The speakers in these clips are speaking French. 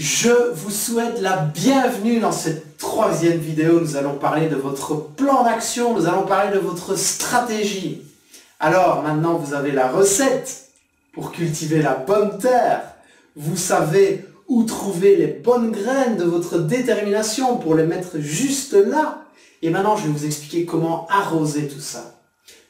Je vous souhaite la bienvenue dans cette troisième vidéo. Nous allons parler de votre plan d'action, nous allons parler de votre stratégie. Alors maintenant vous avez la recette pour cultiver la bonne terre. Vous savez où trouver les bonnes graines de votre détermination pour les mettre juste là. Et maintenant je vais vous expliquer comment arroser tout ça.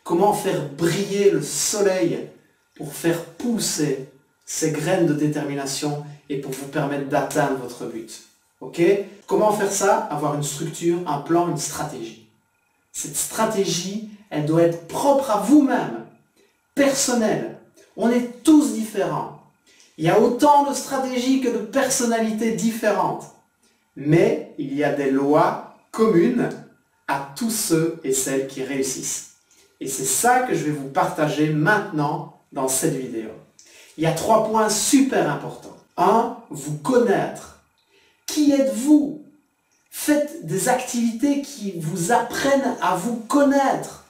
Comment faire briller le soleil pour faire pousser ces graines de détermination et pour vous permettre d'atteindre votre but. Ok? Comment faire ça? Avoir une structure, un plan, une stratégie. Cette stratégie, elle doit être propre à vous-même, personnelle. On est tous différents. Il y a autant de stratégies que de personnalités différentes. Mais il y a des lois communes à tous ceux et celles qui réussissent. Et c'est ça que je vais vous partager maintenant dans cette vidéo. Il y a 3 points super importants. 1. Vous connaître. Qui êtes-vous? Faites des activités qui vous apprennent à vous connaître.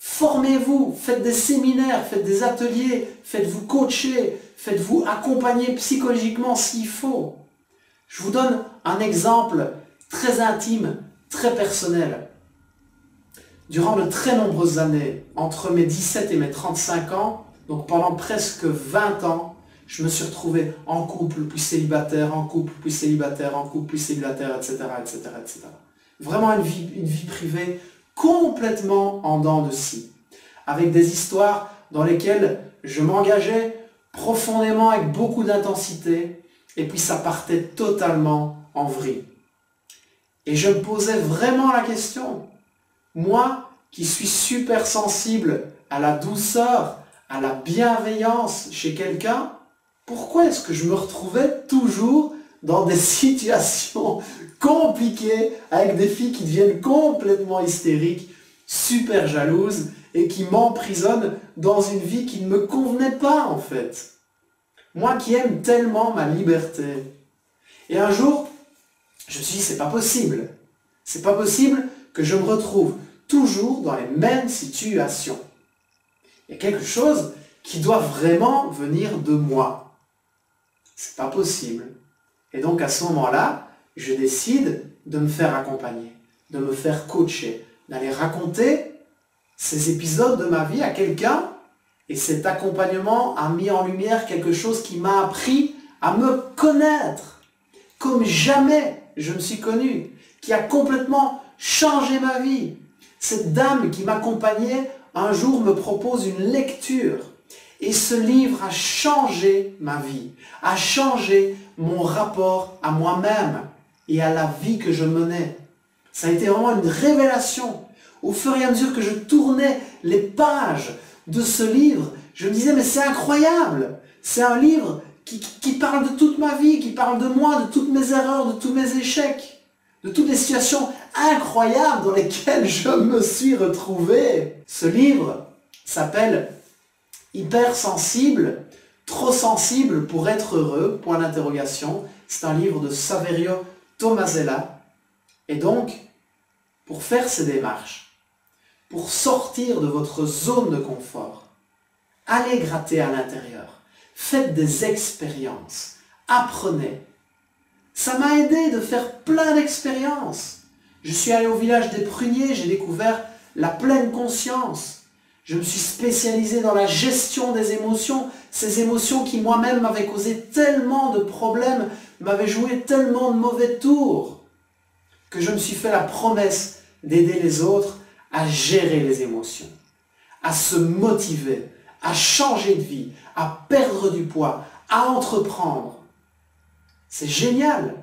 Formez-vous, faites des séminaires, faites des ateliers, faites-vous coacher, faites-vous accompagner psychologiquement s'il faut. Je vous donne un exemple très intime, très personnel. Durant de très nombreuses années, entre mes 17 et mes 35 ans, donc pendant presque 20 ans, je me suis retrouvé en couple, puis célibataire, en couple, puis célibataire, en couple, puis célibataire, etc., etc., etc. Vraiment une vie privée complètement en dents de scie, avec des histoires dans lesquelles je m'engageais profondément avec beaucoup d'intensité, et puis ça partait totalement en vrille. Et je me posais vraiment la question, moi qui suis super sensible à la douceur, à la bienveillance chez quelqu'un, pourquoi est-ce que je me retrouvais toujours dans des situations compliquées avec des filles qui deviennent complètement hystériques, super jalouses et qui m'emprisonnent dans une vie qui ne me convenait pas en fait. Moi qui aime tellement ma liberté. Et un jour, je me suis dit c'est pas possible. C'est pas possible que je me retrouve toujours dans les mêmes situations. Il y a quelque chose qui doit vraiment venir de moi. C'est pas possible. Et donc à ce moment-là, je décide de me faire accompagner, de me faire coacher, d'aller raconter ces épisodes de ma vie à quelqu'un. Et cet accompagnement a mis en lumière quelque chose qui m'a appris à me connaître comme jamais je me suis connu, qui a complètement changé ma vie. Cette dame qui m'accompagnait un jour me propose une lecture. Et ce livre a changé ma vie, a changé mon rapport à moi-même et à la vie que je menais. Ça a été vraiment une révélation. Au fur et à mesure que je tournais les pages de ce livre, je me disais mais c'est incroyable. C'est un livre qui parle de toute ma vie, qui parle de moi, de toutes mes erreurs, de tous mes échecs, de toutes les situations incroyables dans lesquelles je me suis retrouvé. Ce livre s'appelle Hypersensible, trop sensible pour être heureux, point d'interrogation. C'est un livre de Saverio Tomasella. Et donc, pour faire ces démarches, pour sortir de votre zone de confort, allez gratter à l'intérieur, faites des expériences, apprenez. Ça m'a aidé de faire plein d'expériences. Je suis allé au village des pruniers, j'ai découvert la pleine conscience. Je me suis spécialisé dans la gestion des émotions, ces émotions qui moi-même m'avaient causé tellement de problèmes, m'avaient joué tellement de mauvais tours, que je me suis fait la promesse d'aider les autres à gérer les émotions, à se motiver, à changer de vie, à perdre du poids, à entreprendre. C'est génial!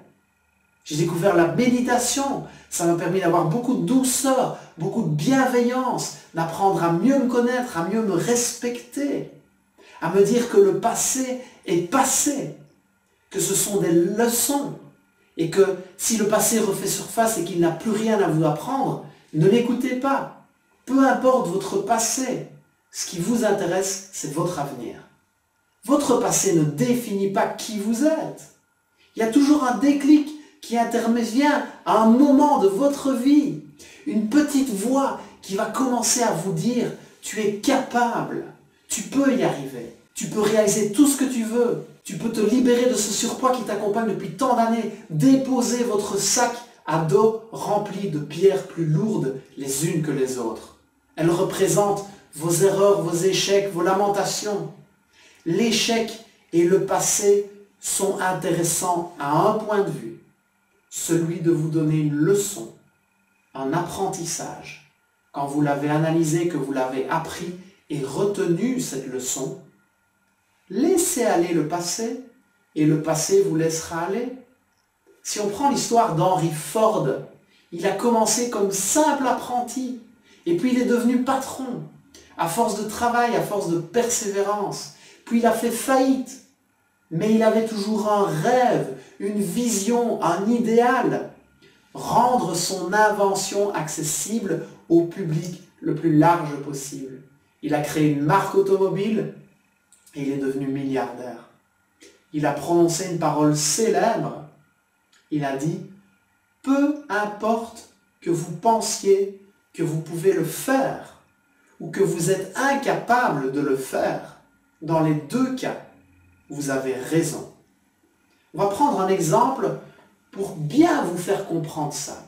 J'ai découvert la méditation, ça m'a permis d'avoir beaucoup de douceur, beaucoup de bienveillance, d'apprendre à mieux me connaître, à mieux me respecter, à me dire que le passé est passé, que ce sont des leçons, et que si le passé refait surface et qu'il n'a plus rien à vous apprendre, ne l'écoutez pas. Peu importe votre passé, ce qui vous intéresse, c'est votre avenir. Votre passé ne définit pas qui vous êtes. Il y a toujours un déclic qui intervient à un moment de votre vie. Une petite voix qui va commencer à vous dire « Tu es capable, tu peux y arriver, tu peux réaliser tout ce que tu veux, Tu peux te libérer de ce surpoids qui t'accompagne depuis tant d'années. Déposer votre sac à dos rempli de pierres plus lourdes les unes que les autres. Elles représentent vos erreurs, vos échecs, vos lamentations. L'échec et le passé sont intéressants à un point de vue, celui de vous donner une leçon, un apprentissage. Quand vous l'avez analysé, que vous l'avez appris et retenu cette leçon, laissez aller le passé et le passé vous laissera aller. Si on prend l'histoire d'Henry Ford, il a commencé comme simple apprenti et puis il est devenu patron à force de travail, à force de persévérance. Puis il a fait faillite, mais il avait toujours un rêve, une vision, un idéal. Rendre son invention accessible au public le plus large possible. Il a créé une marque automobile et il est devenu milliardaire. Il a prononcé une parole célèbre. Il a dit « Peu importe que vous pensiez que vous pouvez le faire ou que vous êtes incapable de le faire, dans les deux cas, vous avez raison. » On va prendre un exemple pour bien vous faire comprendre ça.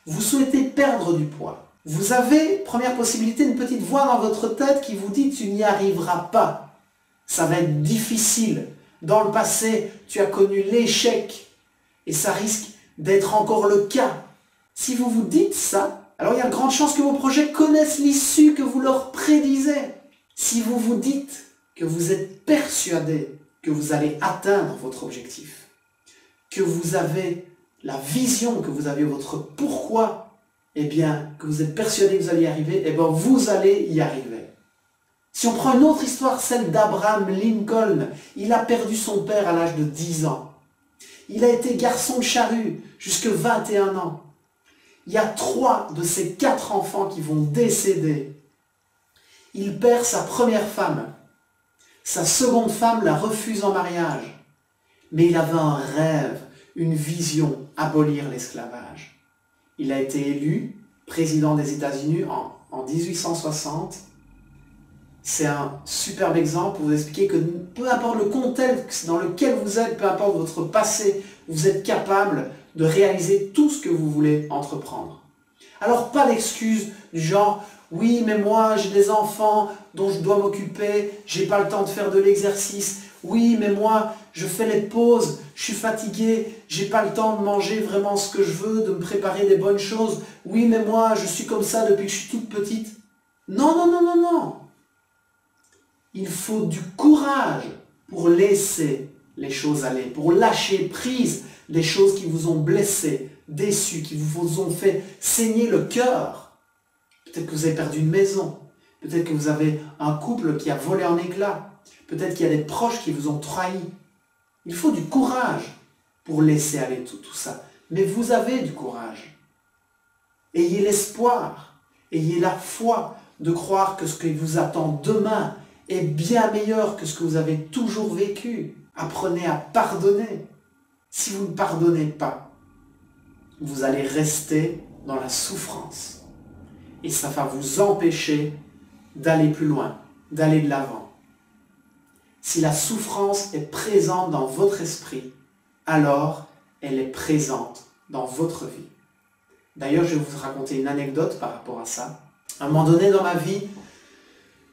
Vous souhaitez perdre du poids. Vous avez, première possibilité, une petite voix dans votre tête qui vous dit « Tu n'y arriveras pas. Ça va être difficile. Dans le passé, tu as connu l'échec et ça risque d'être encore le cas. » Si vous vous dites ça, alors il y a de grandes chances que vos projets connaissent l'issue que vous leur prédisez. Si vous vous dites que vous êtes persuadé que vous allez atteindre votre objectif, que vous avez la vision, que vous avez votre pourquoi, eh bien, que vous êtes persuadé que vous allez y arriver, eh bien, vous allez y arriver. Si on prend une autre histoire, celle d'Abraham Lincoln, il a perdu son père à l'âge de 10 ans. Il a été garçon de charrue jusqu'à 21 ans. Il y a 3 de ses 4 enfants qui vont décéder. Il perd sa première femme. Sa seconde femme la refuse en mariage. Mais il avait un rêve, une vision, abolir l'esclavage. Il a été élu président des États-Unis en 1860. C'est un superbe exemple pour vous expliquer que peu importe le contexte dans lequel vous êtes, peu importe votre passé, vous êtes capable de réaliser tout ce que vous voulez entreprendre. Alors pas d'excuses du genre « Oui, mais moi j'ai des enfants dont je dois m'occuper, j'ai pas le temps de faire de l'exercice. Oui, mais moi je fais les pauses, je suis fatigué, j'ai pas le temps de manger vraiment ce que je veux, de me préparer des bonnes choses. Oui, mais moi je suis comme ça depuis que je suis toute petite. » Non, non, non, non, non. Il faut du courage pour laisser les choses aller, pour lâcher prise des choses qui vous ont blessé, déçu, qui vous ont fait saigner le cœur. Peut-être que vous avez perdu une maison, peut-être que vous avez un couple qui a volé en éclats, peut-être qu'il y a des proches qui vous ont trahi. Il faut du courage pour laisser aller tout ça. Mais vous avez du courage. Ayez l'espoir, ayez la foi de croire que ce qui vous attend demain est bien meilleur que ce que vous avez toujours vécu. Apprenez à pardonner. Si vous ne pardonnez pas, vous allez rester dans la souffrance. Et ça va vous empêcher d'aller plus loin, d'aller de l'avant. Si la souffrance est présente dans votre esprit, alors elle est présente dans votre vie. D'ailleurs, je vais vous raconter une anecdote par rapport à ça. À un moment donné dans ma vie,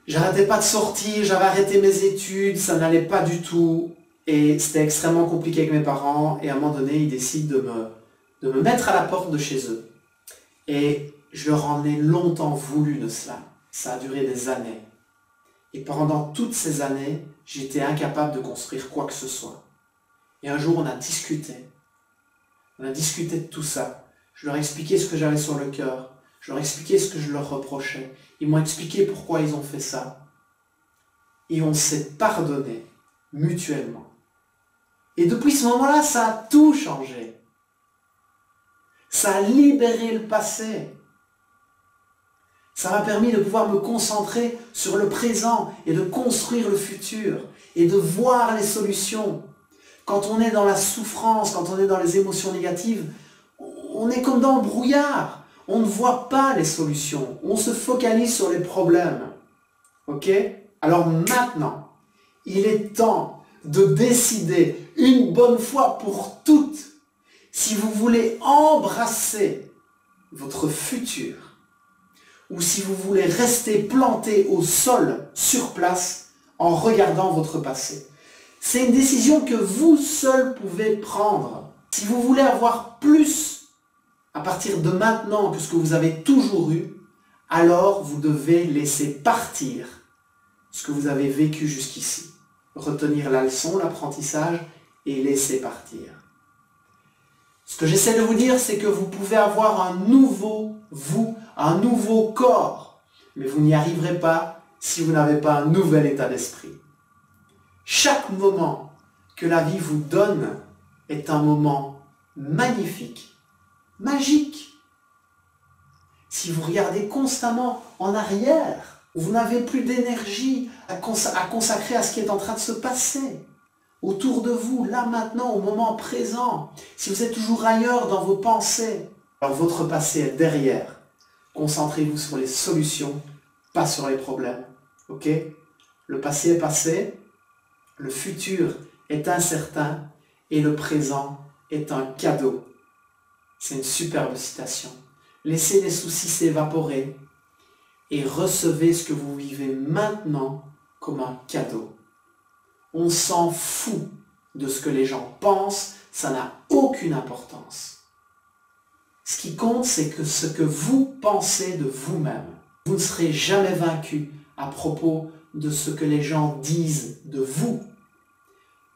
j'arrêtais pas de sortir, j'avais arrêté mes études, ça n'allait pas du tout. Et c'était extrêmement compliqué avec mes parents. Et à un moment donné, ils décident de me mettre à la porte de chez eux. Et je leur en ai longtemps voulu de cela. Ça a duré des années. Et pendant toutes ces années, j'étais incapable de construire quoi que ce soit. Et un jour, on a discuté. On a discuté de tout ça. Je leur ai expliqué ce que j'avais sur le cœur. Je leur ai expliqué ce que je leur reprochais. Ils m'ont expliqué pourquoi ils ont fait ça. Et on s'est pardonné mutuellement. Et depuis ce moment-là, ça a tout changé. Ça a libéré le passé. Ça m'a permis de pouvoir me concentrer sur le présent et de construire le futur et de voir les solutions. Quand on est dans la souffrance, quand on est dans les émotions négatives, on est comme dans le brouillard. On ne voit pas les solutions. On se focalise sur les problèmes. Ok ? Alors maintenant, il est temps de décider une bonne fois pour toutes si vous voulez embrasser votre futur ou si vous voulez rester planté au sol, sur place, en regardant votre passé. C'est une décision que vous seul pouvez prendre. Si vous voulez avoir plus à partir de maintenant que ce que vous avez toujours eu, alors vous devez laisser partir ce que vous avez vécu jusqu'ici. Retenir la leçon, l'apprentissage et laisser partir. Ce que j'essaie de vous dire, c'est que vous pouvez avoir un nouveau vous, un nouveau corps, mais vous n'y arriverez pas si vous n'avez pas un nouvel état d'esprit. Chaque moment que la vie vous donne est un moment magnifique, magique. Si vous regardez constamment en arrière, vous n'avez plus d'énergie à consacrer à ce qui est en train de se passer autour de vous, là maintenant, au moment présent. Si vous êtes toujours ailleurs dans vos pensées, alors votre passé est derrière. Concentrez-vous sur les solutions, pas sur les problèmes. Ok? Le passé est passé, le futur est incertain et le présent est un cadeau. C'est une superbe citation. Laissez les soucis s'évaporer et recevez ce que vous vivez maintenant comme un cadeau. On s'en fout de ce que les gens pensent, ça n'a aucune importance. Ce qui compte, c'est que ce que vous pensez de vous-même. Vous ne serez jamais vaincu à propos de ce que les gens disent de vous.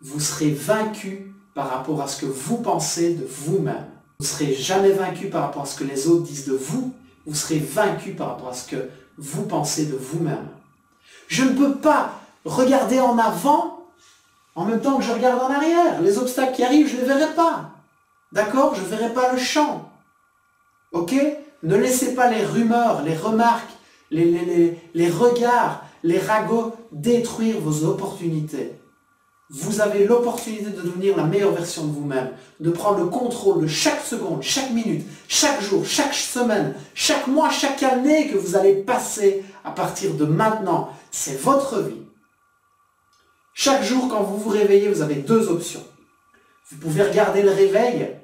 Vous serez vaincu par rapport à ce que vous pensez de vous-même. Vous ne serez jamais vaincu par rapport à ce que les autres disent de vous. Vous serez vaincu par rapport à ce que vous pensez de vous-même. Je ne peux pas regarder en avant en même temps que je regarde en arrière. Les obstacles qui arrivent, je ne les verrai pas. D'accord? Je ne verrai pas le champ. Ok? Ne laissez pas les rumeurs, les remarques, les regards, les ragots détruire vos opportunités. Vous avez l'opportunité de devenir la meilleure version de vous-même, de prendre le contrôle de chaque seconde, chaque minute, chaque jour, chaque semaine, chaque mois, chaque année que vous allez passer à partir de maintenant. C'est votre vie. Chaque jour, quand vous vous réveillez, vous avez deux options. Vous pouvez regarder le réveil,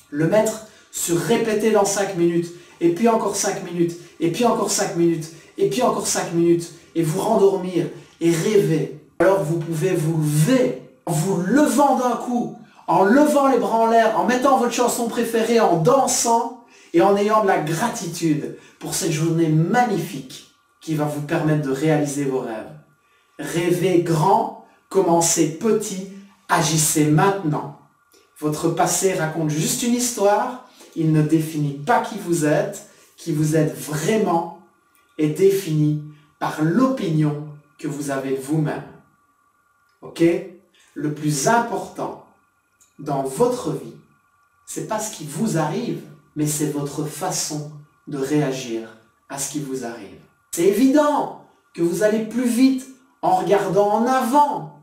le mettre sur répéter dans 5 minutes, et puis encore 5 minutes, et puis encore 5 minutes, et puis encore 5 minutes, et vous rendormir, et rêver. Alors vous pouvez vous lever, en vous levant d'un coup, en levant les bras en l'air, en mettant votre chanson préférée, en dansant, et en ayant de la gratitude pour cette journée magnifique qui va vous permettre de réaliser vos rêves. Rêvez grand, commencez petit, agissez maintenant. Votre passé raconte juste une histoire, il ne définit pas qui vous êtes vraiment est défini par l'opinion que vous avez de vous-même. Ok? Le plus important dans votre vie, c'est pas ce qui vous arrive, mais c'est votre façon de réagir à ce qui vous arrive. C'est évident que vous allez plus vite en regardant en avant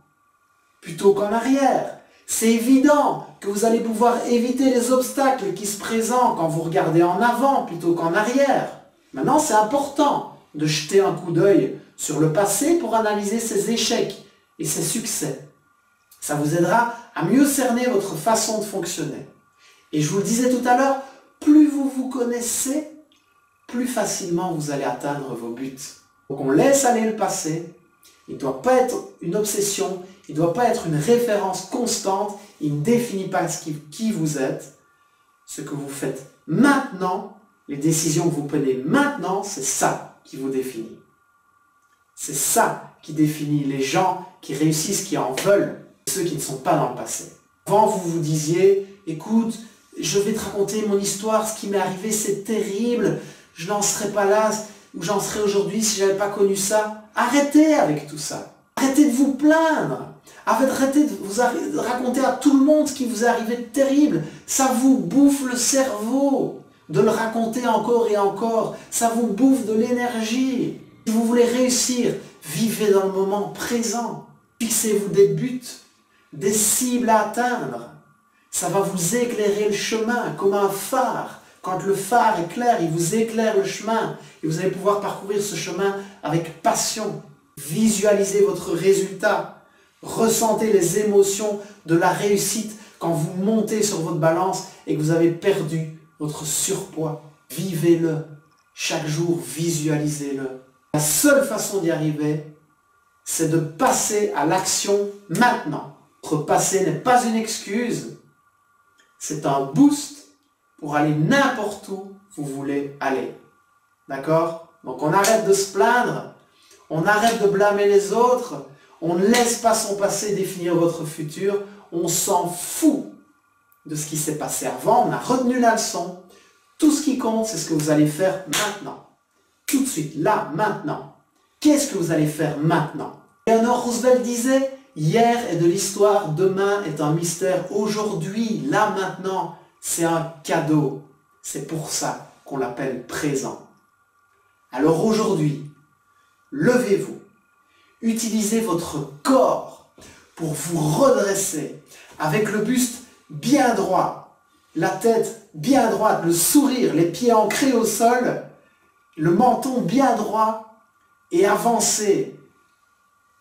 plutôt qu'en arrière. C'est évident que vous allez pouvoir éviter les obstacles qui se présentent quand vous regardez en avant plutôt qu'en arrière. Maintenant, c'est important de jeter un coup d'œil sur le passé pour analyser ses échecs et ses succès. Ça vous aidera à mieux cerner votre façon de fonctionner. Et je vous le disais tout à l'heure, plus vous vous connaissez, plus facilement vous allez atteindre vos buts. Donc on laisse aller le passé. Il ne doit pas être une obsession, il ne doit pas être une référence constante, il ne définit pas qui vous êtes. Ce que vous faites maintenant, les décisions que vous prenez maintenant, c'est ça qui vous définit. C'est ça qui définit les gens qui réussissent, qui en veulent, ceux qui ne sont pas dans le passé. Avant, vous vous disiez, écoute, je vais te raconter mon histoire, ce qui m'est arrivé, c'est terrible, je n'en serais pas là où j'en serais aujourd'hui si je n'avais pas connu ça. Arrêtez avec tout ça. Arrêtez de vous plaindre. Arrêtez de vous raconter à tout le monde ce qui vous est arrivé de terrible. Ça vous bouffe le cerveau de le raconter encore et encore. Ça vous bouffe de l'énergie. Si vous voulez réussir, vivez dans le moment présent. Fixez-vous des buts, des cibles à atteindre. Ça va vous éclairer le chemin comme un phare. Quand le phare est clair, il vous éclaire le chemin et vous allez pouvoir parcourir ce chemin avec passion. Visualisez votre résultat. Ressentez les émotions de la réussite quand vous montez sur votre balance et que vous avez perdu votre surpoids. Vivez-le. Chaque jour, visualisez-le. La seule façon d'y arriver, c'est de passer à l'action maintenant. Votre passé n'est pas une excuse, c'est un boost pour aller n'importe où vous voulez aller. D'accord? Donc on arrête de se plaindre, on arrête de blâmer les autres, on ne laisse pas son passé définir votre futur, on s'en fout de ce qui s'est passé avant, on a retenu la leçon. Tout ce qui compte, c'est ce que vous allez faire maintenant. Tout de suite, là, maintenant. Qu'est-ce que vous allez faire maintenant? Eleanor Roosevelt disait, hier est de l'histoire, demain est un mystère. Aujourd'hui, là, maintenant, c'est un cadeau. C'est pour ça qu'on l'appelle présent. Alors aujourd'hui, levez-vous. Utilisez votre corps pour vous redresser avec le buste bien droit, la tête bien droite, le sourire, les pieds ancrés au sol, le menton bien droit et avancez.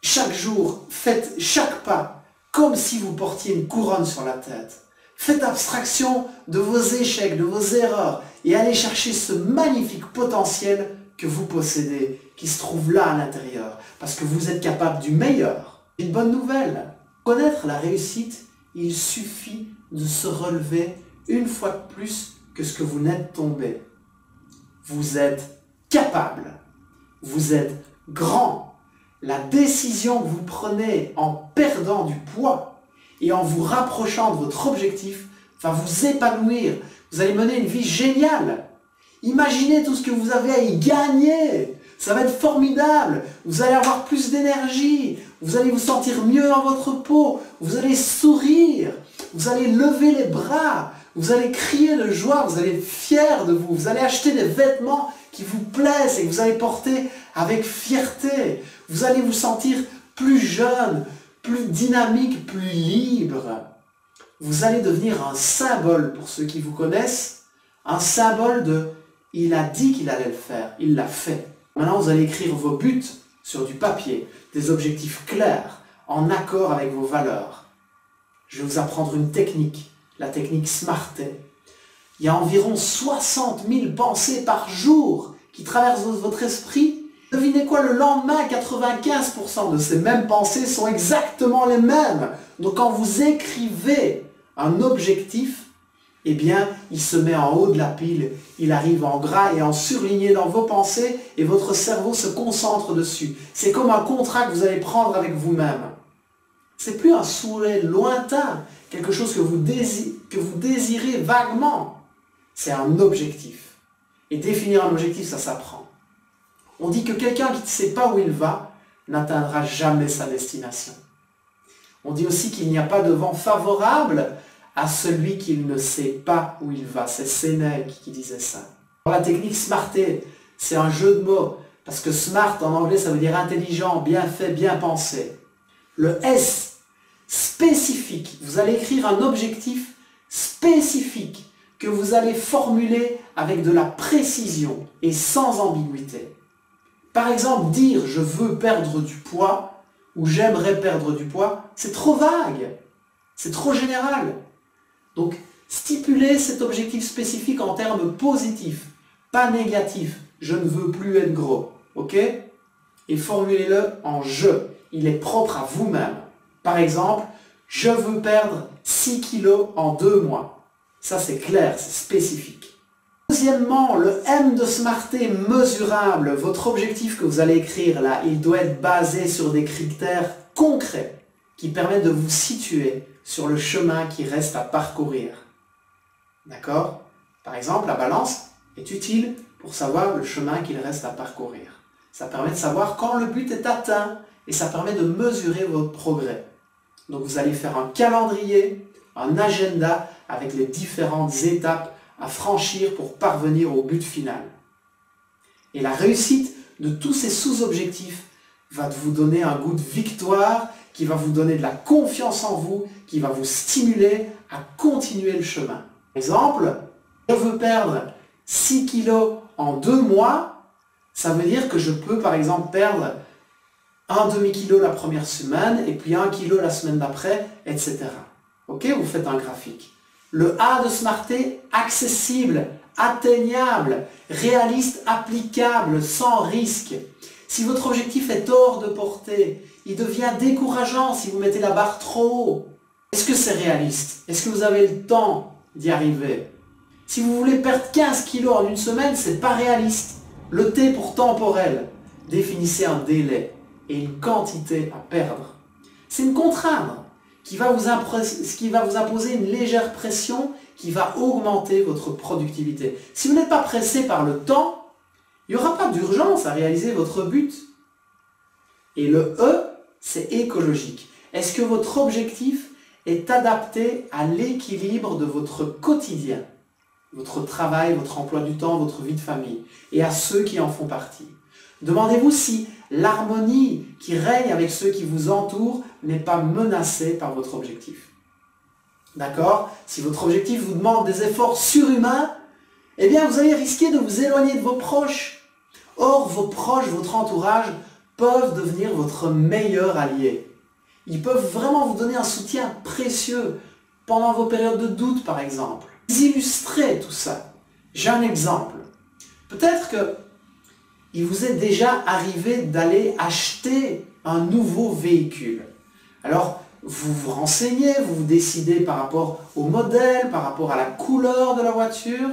Chaque jour, faites chaque pas comme si vous portiez une couronne sur la tête. Faites abstraction de vos échecs, de vos erreurs et allez chercher ce magnifique potentiel que vous possédez, qui se trouve là à l'intérieur, parce que vous êtes capable du meilleur. Une bonne nouvelle, connaître la réussite, il suffit de se relever une fois de plus que ce que vous n'êtes tombé. Vous êtes capable, vous êtes grand. La décision que vous prenez en perdant du poids et en vous rapprochant de votre objectif va vous épanouir. Vous allez mener une vie géniale. Imaginez tout ce que vous avez à y gagner. Ça va être formidable. Vous allez avoir plus d'énergie. Vous allez vous sentir mieux dans votre peau. Vous allez sourire. Vous allez lever les bras. Vous allez crier de joie. Vous allez être fier de vous. Vous allez acheter des vêtements qui vous plaisent et que vous allez porter avec fierté. Vous allez vous sentir plus jeune, plus dynamique, plus libre. Vous allez devenir un symbole pour ceux qui vous connaissent. Un symbole de « il a dit qu'il allait le faire, il l'a fait ». Maintenant, vous allez écrire vos buts sur du papier, des objectifs clairs, en accord avec vos valeurs. Je vais vous apprendre une technique, la technique SMART. Il y a environ 60 000 pensées par jour qui traversent votre esprit. Devinez quoi, le lendemain, 95% de ces mêmes pensées sont exactement les mêmes. Donc quand vous écrivez un objectif, eh bien, il se met en haut de la pile, il arrive en gras et en surligné dans vos pensées et votre cerveau se concentre dessus. C'est comme un contrat que vous allez prendre avec vous-même. C'est plus un souhait lointain, quelque chose que vous désirez vaguement. C'est un objectif. Et définir un objectif, ça s'apprend. On dit que quelqu'un qui ne sait pas où il va n'atteindra jamais sa destination. On dit aussi qu'il n'y a pas de vent favorable à celui qui ne sait pas où il va. C'est Sénèque qui disait ça. Alors, la technique SMART, c'est un jeu de mots, parce que SMART en anglais ça veut dire intelligent, bien fait, bien pensé. Le S, spécifique. Vous allez écrire un objectif spécifique que vous allez formuler avec de la précision et sans ambiguïté. Par exemple, dire « je veux perdre du poids » ou « j'aimerais perdre du poids », c'est trop vague, c'est trop général. Donc, stipulez cet objectif spécifique en termes positifs, pas négatifs. Je ne veux plus être gros, ok? Et formulez-le en « je ». Il est propre à vous-même. Par exemple, je veux perdre 6 kilos en 2 mois. Ça, c'est clair, c'est spécifique. Deuxièmement, le M de SMART est mesurable. Votre objectif que vous allez écrire là, il doit être basé sur des critères concrets qui permettent de vous situer sur le chemin qui reste à parcourir. D'accord? Par exemple, la balance est utile pour savoir le chemin qu'il reste à parcourir. Ça permet de savoir quand le but est atteint et ça permet de mesurer votre progrès. Donc vous allez faire un calendrier, un agenda avec les différentes étapes à franchir pour parvenir au but final. Et la réussite de tous ces sous-objectifs va vous donner un goût de victoire, qui va vous donner de la confiance en vous, qui va vous stimuler à continuer le chemin. Par exemple, je veux perdre 6 kilos en 2 mois, ça veut dire que je peux par exemple perdre un demi-kilo la première semaine, et puis 1 kilo la semaine d'après, etc. Ok, vous faites un graphique. Le A de Smarter, accessible, atteignable, réaliste, applicable, sans risque. Si votre objectif est hors de portée, il devient décourageant si vous mettez la barre trop haut. Est-ce que c'est réaliste? Est-ce que vous avez le temps d'y arriver? Si vous voulez perdre 15 kilos en une semaine, c'est pas réaliste. Le T pour temporel. Définissez un délai et une quantité à perdre. C'est une contrainte qui va vous imposer une légère pression qui va augmenter votre productivité. Si vous n'êtes pas pressé par le temps, il n'y aura pas d'urgence à réaliser votre but. Et le E, c'est écologique. Est-ce que votre objectif est adapté à l'équilibre de votre quotidien, votre travail, votre emploi du temps, votre vie de famille, et à ceux qui en font partie? Demandez-vous si l'harmonie qui règne avec ceux qui vous entourent n'est pas menacée par votre objectif. D'accord? Si votre objectif vous demande des efforts surhumains, eh bien vous allez risquer de vous éloigner de vos proches. Or, vos proches, votre entourage, peuvent devenir votre meilleur allié. Ils peuvent vraiment vous donner un soutien précieux pendant vos périodes de doute, par exemple. Illustrez tout ça. J'ai un exemple. Peut-être qu'il vous est déjà arrivé d'aller acheter un nouveau véhicule. Alors, vous vous renseignez, vous vous décidez par rapport au modèle, par rapport à la couleur de la voiture.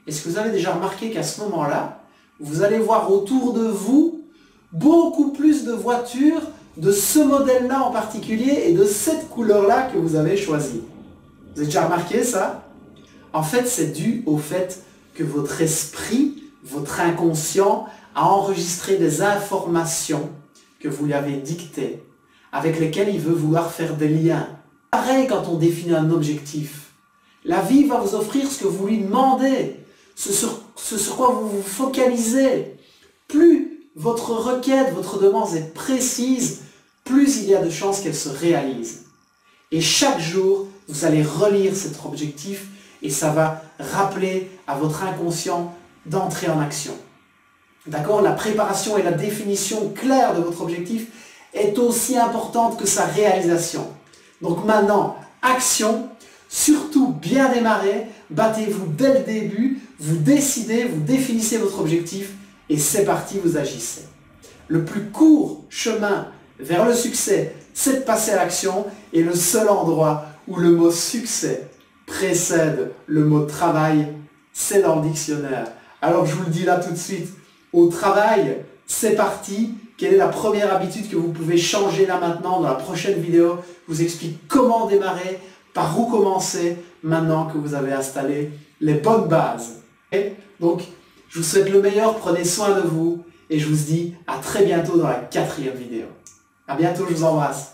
Est-ce que vous avez déjà remarqué qu'à ce moment-là, vous allez voir autour de vous beaucoup plus de voitures de ce modèle-là en particulier et de cette couleur-là que vous avez choisie? Vous avez déjà remarqué ça? En fait, c'est dû au fait que votre esprit, votre inconscient, a enregistré des informations que vous lui avez dictées, avec lesquelles il veut vouloir faire des liens. Pareil quand on définit un objectif. La vie va vous offrir ce que vous lui demandez, ce sur quoi vous vous focalisez. Plus votre requête, votre demande est précise, plus il y a de chances qu'elle se réalise. Et chaque jour, vous allez relire cet objectif et ça va rappeler à votre inconscient d'entrer en action. D'accord? La préparation et la définition claire de votre objectif est aussi importante que sa réalisation. Donc maintenant, action, surtout bien démarrer, battez-vous dès le début, vous décidez, vous définissez votre objectif et c'est parti, vous agissez. Le plus court chemin vers le succès, c'est de passer à l'action et le seul endroit où le mot succès précède le mot travail, c'est dans le dictionnaire. Alors je vous le dis là tout de suite, au travail, c'est parti. Quelle est la première habitude que vous pouvez changer là maintenant? Dans la prochaine vidéo, je vous explique comment démarrer, par où commencer, maintenant que vous avez installé les bonnes bases. Et donc, je vous souhaite le meilleur, prenez soin de vous, et je vous dis à très bientôt dans la 4e vidéo. À bientôt, je vous embrasse.